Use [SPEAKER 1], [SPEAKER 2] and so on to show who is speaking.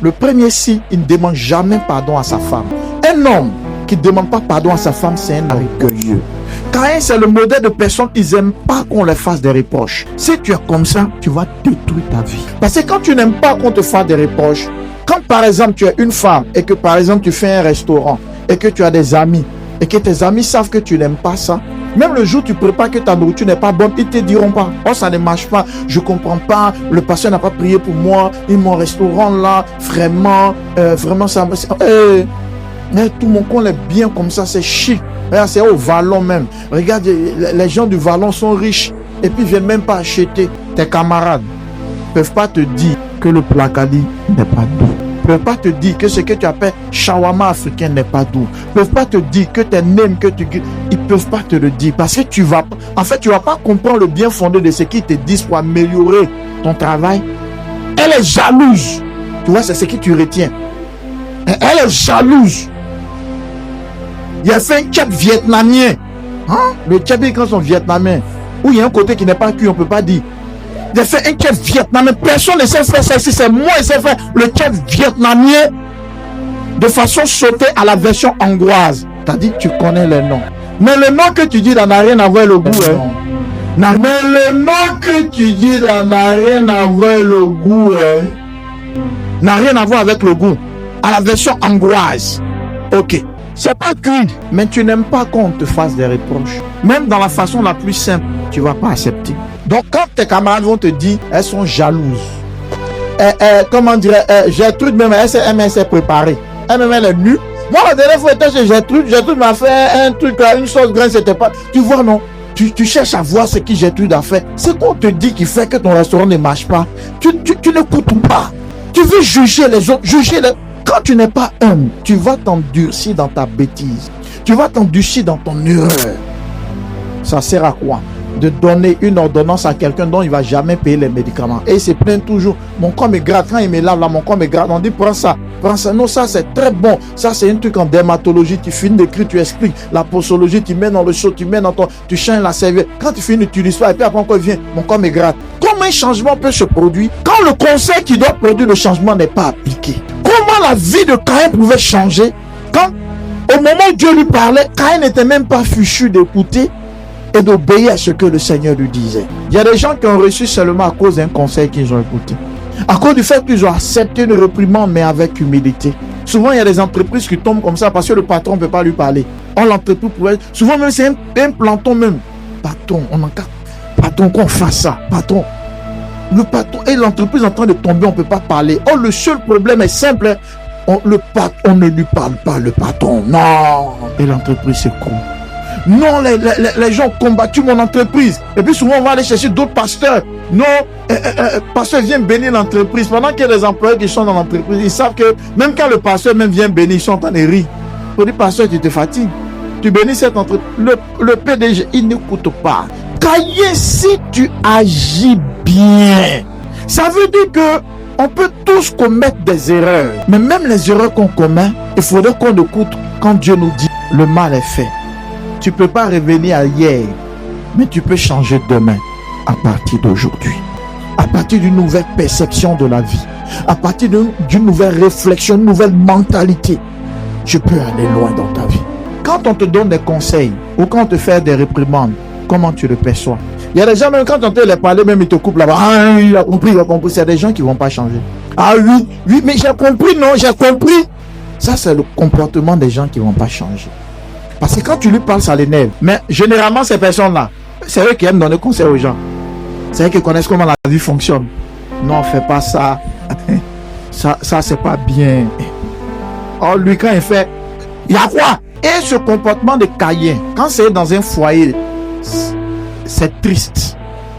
[SPEAKER 1] Le premier signe, il ne demande jamais pardon à sa femme. Un homme qui ne demande pas pardon à sa femme, c'est un orgueilleux. Caïn, c'est le modèle de personne qui n'aiment pas qu'on leur fasse des reproches. Si tu es comme ça, tu vas détruire ta vie. Parce que quand tu n'aimes pas qu'on te fasse des reproches, quand par exemple tu es une femme et que par exemple tu fais un restaurant et que tu as des amis et que tes amis savent que tu n'aimes pas ça, même le jour où tu prépares que ta nourriture n'est pas bonne, ils ne te diront pas, oh ça ne marche pas, je ne comprends pas, le pasteur n'a pas prié pour moi, et mon restaurant là, vraiment ça me... tout mon coin est bien comme ça, c'est chic. Regarde, c'est au Vallon même. Regarde, les gens du Vallon sont riches et puis ils ne viennent même pas acheter. Tes camarades ne peuvent pas te dire que le placali n'est pas doux. Ils ne peuvent pas te dire que ce que tu appelles shawarma africain n'est pas doux. Ils ne peuvent pas te dire que tes nems que tu... Ils ne peuvent pas te le dire parce que tu vas... En fait, tu ne vas pas comprendre le bien fondé de ce qu'ils te disent pour améliorer ton travail. Elle est jalouse. Tu vois, c'est ce que tu retiens. Elle est jalouse. Il a fait un tchèp vietnamien. Hein? Le tchèp, quand ils sont vietnamiens, où il y a un côté qui n'est pas cuit, on ne peut pas dire. Il a fait un tchèp vietnamien. Personne ne sait faire ça ici. C'est moi qui sais faire le tchèp vietnamien de façon sautée à la version hongroise. C'est-à-dire tu connais les noms. Mais le nom que tu dis n'a rien à voir le goût. Mais le nom que tu dis n'a rien à voir le goût. N'a rien à voir avec le goût. À la version hongroise. Ok. C'est pas cuit. Mais tu n'aimes pas qu'on te fasse des reproches. Même dans la façon la plus simple, tu ne vas pas accepter. Donc quand tes camarades vont te dire, elles sont jalouses. Comment dire, Gertrude même, elle s'est préparée. Elle-même, elle est nue. Moi, la dernière fois, j'étais chez Gertrude m'a fait un truc, une sauce graine, c'était pas... Tu vois, non? Tu cherches à voir ce que Gertrude a fait. Ce qu'on te dit qui fait que ton restaurant ne marche pas. Tu n'écoutes pas. Tu veux juger les autres, Quand tu n'es pas homme, tu vas t'endurcir dans ta bêtise. Tu vas t'endurcir dans ton erreur. Ça sert à quoi? De donner une ordonnance à quelqu'un dont il ne va jamais payer les médicaments. Et il se plaint toujours. Mon corps me gratte. Quand il me lave là, mon corps me gratte. On dit prends ça. Prends ça. Non, ça c'est très bon. Ça c'est un truc en dermatologie. Tu finis d'écrire, tu expliques. La posologie, tu mets dans le chaud, tu mets dans ton... Tu changes la serviette. Quand tu finis, tu n'utilises pas. Et puis après encore il vient. Mon corps me gratte. Comment un changement peut se produire quand le conseil qui doit produire le changement n'est pas appliqué? Comment la vie de Caïn pouvait changer quand, au moment où Dieu lui parlait, Caïn n'était même pas fichu d'écouter et d'obéir à ce que le Seigneur lui disait. Il y a des gens qui ont reçu seulement à cause d'un conseil qu'ils ont écouté. À cause du fait qu'ils ont accepté une réprimande, mais avec humilité. Souvent, il y a des entreprises qui tombent comme ça parce que le patron ne peut pas lui parler. On l'entreprise pourrait... Souvent, même c'est un planton même. Patron, on encadre. Patron, qu'on fasse ça. Patron. Le patron et l'entreprise en train de tomber, on ne peut pas parler. Oh, le seul problème est simple. On ne lui parle pas, le patron. Non. Et l'entreprise s'écroule. Non, les gens ont combattu mon entreprise. Et puis souvent, on va aller chercher d'autres pasteurs. Non, pasteur vient bénir l'entreprise. Pendant qu'il y a des employés qui sont dans l'entreprise, ils savent que même quand le pasteur même vient bénir, ils sont en train de rire. Pour dire, pasteur, tu te fatigues. Tu bénis cette entreprise. Le PDG, il n'écoute pas. Caïn, si tu agis bien, ça veut dire que on peut tous commettre des erreurs. Mais même les erreurs qu'on commet, il faudrait qu'on écoute quand Dieu nous dit le mal est fait. Tu ne peux pas revenir à hier, mais tu peux changer demain à partir d'aujourd'hui. À partir d'une nouvelle perception de la vie. À partir d'une nouvelle réflexion, une nouvelle mentalité. Tu peux aller loin dans ta vie. Quand on te donne des conseils ou quand on te fait des réprimandes, comment tu le perçois? Il y a des gens, même quand on te les parle, même ils te coupent là-bas. Ah, il a compris, il a compris. C'est des gens qui ne vont pas changer. Ah oui, mais j'ai compris, non, j'ai compris. Ça, c'est le comportement des gens qui ne vont pas changer. Parce que quand tu lui parles, ça l'énerve. Mais généralement, ces personnes-là, c'est eux qui aiment donner conseil aux gens. C'est eux qui connaissent comment la vie fonctionne. Non, fais pas ça. Ça, c'est pas bien. Oh, lui, quand il fait, il y a quoi? Et ce comportement de Caïn, quand c'est dans un foyer, c'est triste.